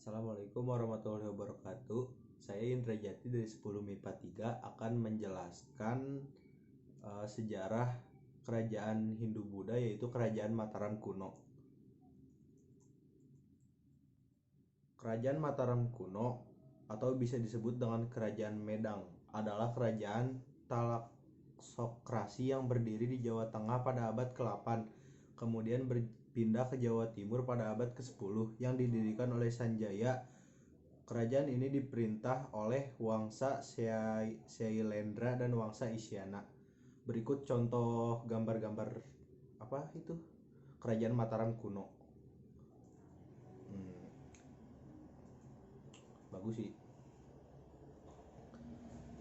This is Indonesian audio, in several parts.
Assalamualaikum warahmatullahi wabarakatuh. Saya Indra Jati dari 10 MIPA 3 akan menjelaskan sejarah kerajaan Hindu-Buddha, yaitu kerajaan Mataram kuno. Kerajaan Mataram kuno atau bisa disebut dengan kerajaan Medang adalah kerajaan talaksokrasi yang berdiri di Jawa Tengah pada abad ke-8, kemudian berpindah ke Jawa Timur pada abad ke-10 yang didirikan oleh Sanjaya. Kerajaan ini diperintah oleh Wangsa Syailendra dan Wangsa Isyana. Berikut contoh gambar-gambar kerajaan Mataram kuno. Bagus sih.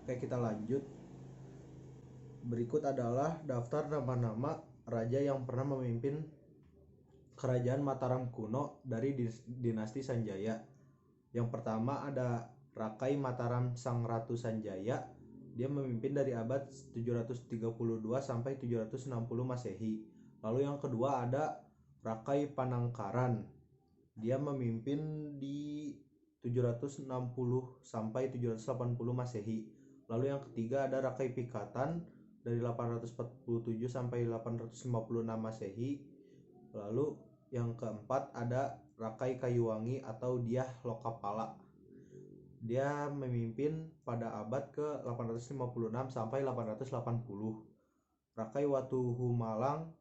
Oke, kita lanjut. Berikut adalah daftar nama-nama raja yang pernah memimpin kerajaan Mataram kuno dari dinasti Sanjaya. Yang pertama ada Rakai Mataram Sang Ratu Sanjaya. Dia memimpin dari abad 732 sampai 760 Masehi. Lalu yang kedua ada Rakai Panangkaran. Dia memimpin di 760 sampai 780 Masehi. Lalu yang ketiga ada Rakai Pikatan dari 847 sampai 856 Masehi. Lalu yang keempat ada Rakai Kayuwangi atau Dyah Lokapala. Dia memimpin pada abad ke-856 sampai 880. Rakai Watuhumalang,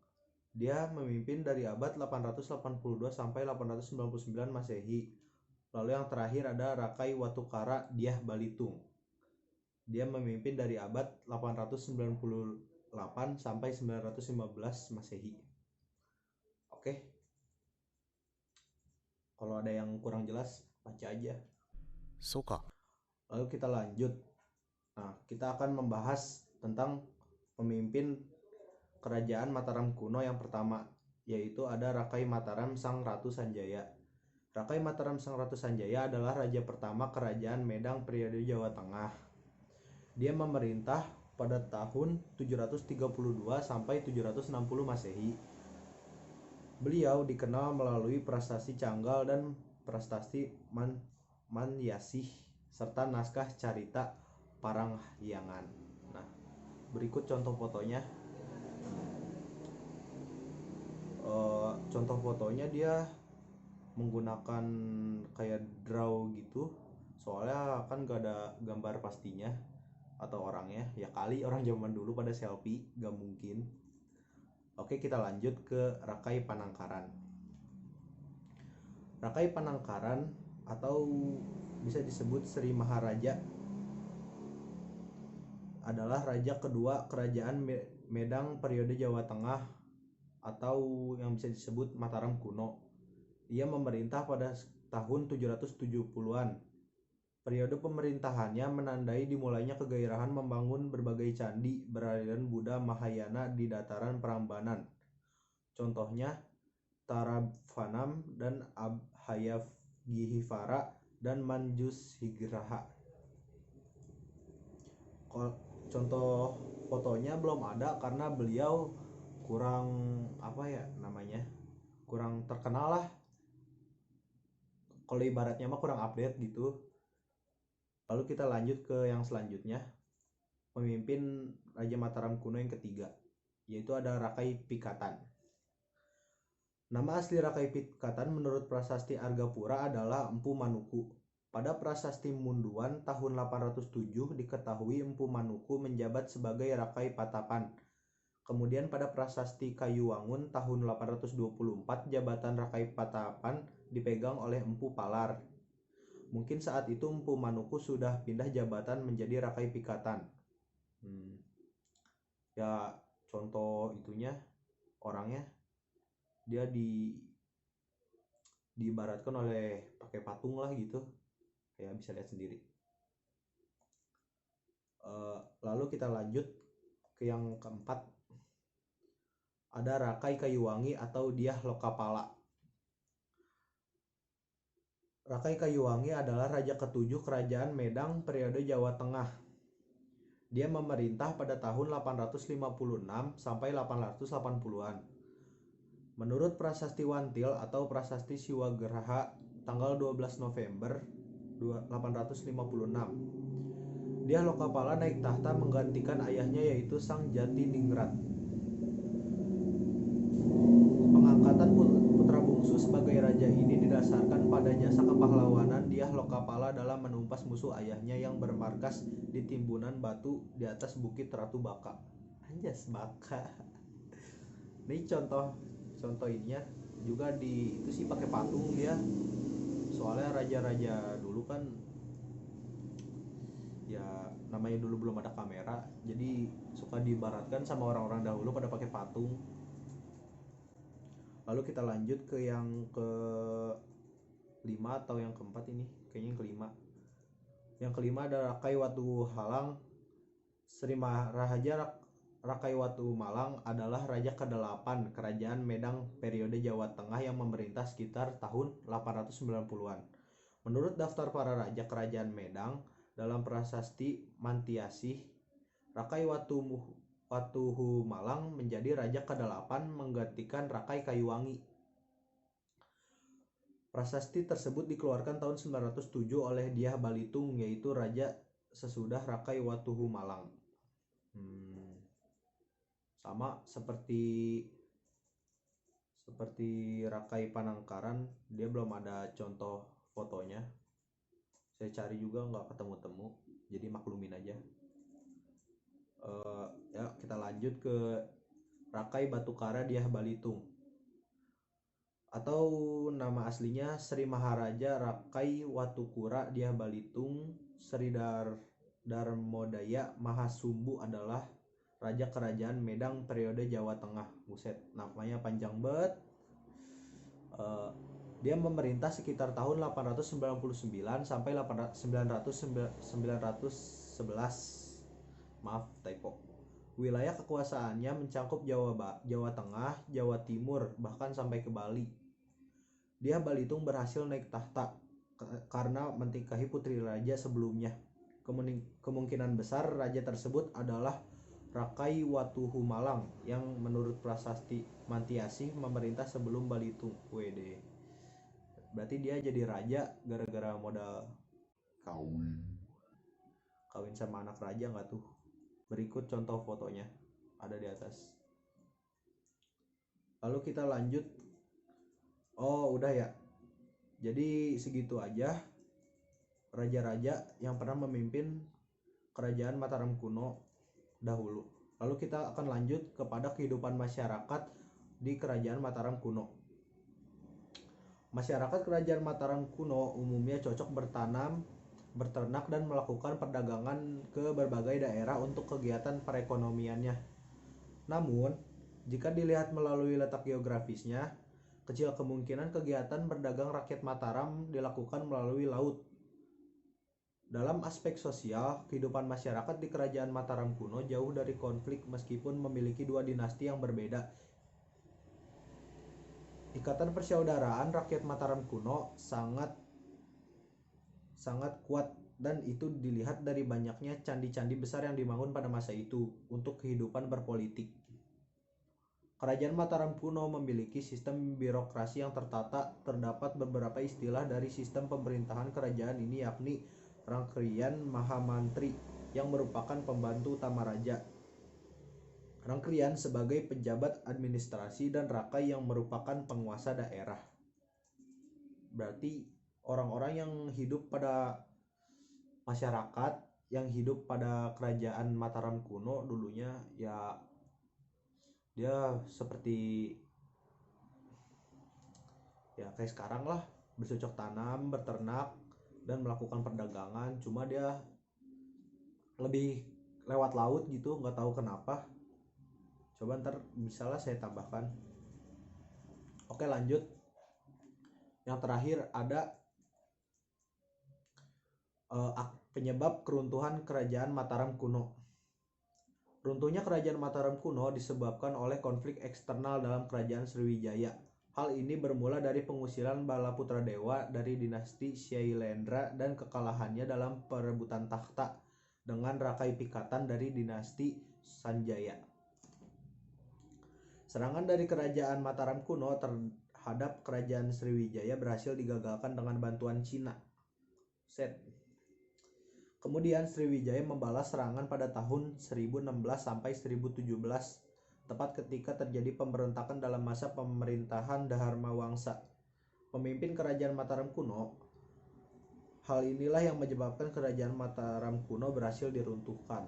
dia memimpin dari abad 882 sampai 899 Masehi. Lalu yang terakhir ada Rakai Watukara Dyah Balitung. Dia memimpin dari abad 898 sampai 915 Masehi. Oke. Kalau ada yang kurang jelas, baca aja. Suka. Lalu kita lanjut. Nah, kita akan membahas tentang pemimpin kerajaan Mataram kuno yang pertama, yaitu ada Rakai Mataram Sang Ratu Sanjaya. Rakai Mataram Sang Ratu Sanjaya adalah raja pertama kerajaan Medang periode Jawa Tengah. Dia memerintah pada tahun 732 sampai 760 Masehi. Beliau dikenal melalui prasasti Canggal dan prasasti Manyasih serta naskah carita Parangyangan. Nah, berikut contoh fotonya. Contoh fotonya dia menggunakan kayak draw gitu, soalnya kan gak ada gambar pastinya atau orangnya. Ya kali orang zaman dulu pada selfie, gak mungkin. Oke, kita lanjut ke Rakai Panangkaran. Rakai Panangkaran atau bisa disebut Sri Maharaja adalah raja kedua kerajaan Medang periode Jawa Tengah atau yang bisa disebut Mataram kuno. Ia memerintah pada tahun 770-an. Periode pemerintahannya menandai dimulainya kegairahan membangun berbagai candi beraliran Buddha Mahayana di dataran Prambanan. Contohnya Tarabvanam dan Abhayagihivara dan Manjushigraha. Contoh fotonya belum ada karena beliau kurang kurang terkenal lah. Kalau ibaratnya mah kurang update gitu. Lalu kita lanjut ke yang selanjutnya, pemimpin Raja Mataram kuno yang ketiga, yaitu ada Rakai Pikatan. Nama asli Rakai Pikatan menurut prasasti Argapura adalah Empu Manuku. Pada prasasti Munduan tahun 807 diketahui Empu Manuku menjabat sebagai Rakai Patapan. Kemudian pada prasasti Kayuwangun tahun 824 jabatan Rakai Patapan dipegang oleh Empu Palar. Mungkin saat itu Empu Manuku sudah pindah jabatan menjadi Rakai Pikatan. Ya contoh itunya orangnya, dia diibaratkan oleh pakai patung lah gitu, kayak bisa lihat sendiri. Lalu kita lanjut ke yang keempat, ada Rakai Kayuwangi atau Dyah Lokapala. Rakai Kayuwangi adalah raja ketujuh kerajaan Medang periode Jawa Tengah. Dia memerintah pada tahun 856 sampai 880-an. Menurut prasasti Wantil atau prasasti Siwagraha tanggal 12 November 856. Dia Lokapala naik tahta menggantikan ayahnya yaitu Sang Jatiningrat. Pengangkatan putra bungsu sebagai raja ini didasarkan pada jasa kepahlawanan Dyah Lokapala dalam menumpas musuh ayahnya yang bermarkas di timbunan batu di atas bukit Ratu Baka. Anjas Baka. Ini contoh ininya juga di itu sih pakai patung dia. Soalnya raja-raja dulu kan ya namanya dulu belum ada kamera, jadi suka diibaratkan sama orang-orang dahulu pada pakai patung. Lalu kita lanjut ke yang ke 5 atau yang keempat ini, kayaknya yang kelima. Yang kelima adalah Rakai Watu Halang. Sri Maharaja Rakai Watu Malang adalah raja ke-8 kerajaan Medang periode Jawa Tengah yang memerintah sekitar tahun 890-an. Menurut daftar para raja kerajaan Medang dalam prasasti Mantiasih, Rakai Watuhu Malang menjadi raja ke-8 menggantikan Rakai Kayuwangi. Prasasti tersebut dikeluarkan tahun 907 oleh Dyah Balitung, yaitu raja sesudah Rakai Watuhu Malang. Sama seperti Rakai Panangkaran, dia belum ada contoh fotonya. Saya cari juga nggak ketemu-temu, jadi maklumin aja. Ya kita lanjut ke Rakai Batukara Dyah Balitung, atau nama aslinya Sri Maharaja Rakai Watukura Dyah Balitung Sri Darmodaya Mahasumbu adalah raja kerajaan Medang periode Jawa Tengah. Buset, namanya panjang banget. Dia memerintah sekitar tahun 899 sampai 911. Maaf, typo. Wilayah kekuasaannya mencakup Jawa Tengah, Jawa Timur, bahkan sampai ke Bali. Dyah Balitung berhasil naik tahta karena menikahi putri raja sebelumnya. Kemungkinan besar raja tersebut adalah Rakai Watuhu Malang yang menurut prasasti Mantiasih memerintah sebelum Balitung. WD. Berarti dia jadi raja gara-gara modal kawin sama anak raja nggak tuh? Berikut contoh fotonya ada di atas. Lalu kita lanjut. Oh udah ya. Jadi segitu aja raja-raja yang pernah memimpin kerajaan Mataram kuno dahulu. Lalu kita akan lanjut kepada kehidupan masyarakat di kerajaan Mataram kuno. Masyarakat kerajaan Mataram kuno umumnya cocok bertanam, berternak, dan melakukan perdagangan ke berbagai daerah untuk kegiatan perekonomiannya. Namun, jika dilihat melalui letak geografisnya, kecil kemungkinan kegiatan berdagang rakyat Mataram dilakukan melalui laut. Dalam aspek sosial, kehidupan masyarakat di kerajaan Mataram kuno jauh dari konflik meskipun memiliki dua dinasti yang berbeda. Ikatan persaudaraan rakyat Mataram kuno sangat kuat, dan itu dilihat dari banyaknya candi-candi besar yang dibangun pada masa itu untuk kehidupan berpolitik. Kerajaan Mataram kuno memiliki sistem birokrasi yang tertata. Terdapat beberapa istilah dari sistem pemerintahan kerajaan ini, yakni Rangkrian Mahamantri yang merupakan pembantu utama raja, Rangkrian sebagai pejabat administrasi, dan Rakai yang merupakan penguasa daerah. Berarti orang-orang yang hidup pada masyarakat yang hidup pada kerajaan Mataram kuno dulunya ya dia seperti ya kayak sekarang lah, bercocok tanam, berternak, dan melakukan perdagangan. Cuma dia lebih lewat laut gitu, nggak tahu kenapa. Coba ntar misalnya saya tambahkan. Oke lanjut. Yang terakhir ada penyebab keruntuhan kerajaan Mataram kuno. Runtuhnya kerajaan Mataram kuno disebabkan oleh konflik eksternal dalam kerajaan Sriwijaya. Hal ini bermula dari pengusiran Balaputra Dewa dari dinasti Syailendra dan kekalahannya dalam perebutan takhta dengan Rakai Pikatan dari dinasti Sanjaya. Serangan dari kerajaan Mataram kuno terhadap kerajaan Sriwijaya berhasil digagalkan dengan bantuan Cina. Kemudian Sriwijaya membalas serangan pada tahun 1016 sampai 1017, tepat ketika terjadi pemberontakan dalam masa pemerintahan Dharma Wangsa, pemimpin kerajaan Mataram kuno. Hal inilah yang menyebabkan kerajaan Mataram kuno berhasil diruntuhkan.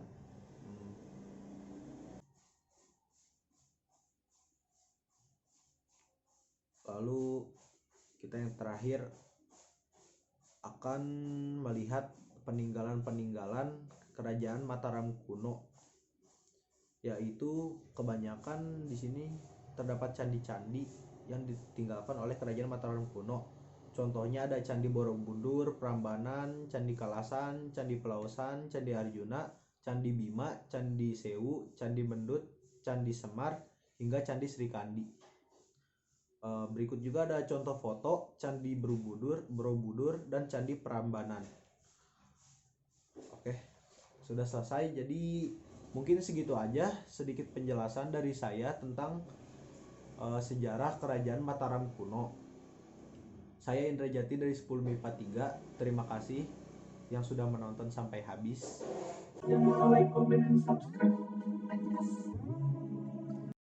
Lalu kita yang terakhir akan melihat peninggalan-peninggalan kerajaan Mataram kuno, yaitu kebanyakan di sini terdapat candi-candi yang ditinggalkan oleh kerajaan Mataram kuno. Contohnya ada Candi Borobudur, Prambanan, Candi Kalasan, Candi Pelausan, Candi Arjuna, Candi Bima, Candi Sewu, Candi Mendut, Candi Semar, hingga Candi Srikandi. Berikut juga ada contoh foto Candi Borobudur dan Candi Prambanan. Oke, sudah selesai. Jadi mungkin segitu aja sedikit penjelasan dari saya tentang sejarah kerajaan Mataram kuno. Saya Indra Jati dari 10 MIPA 3. Terima kasih yang sudah menonton sampai habis. Jangan lupa like, comment, and subscribe.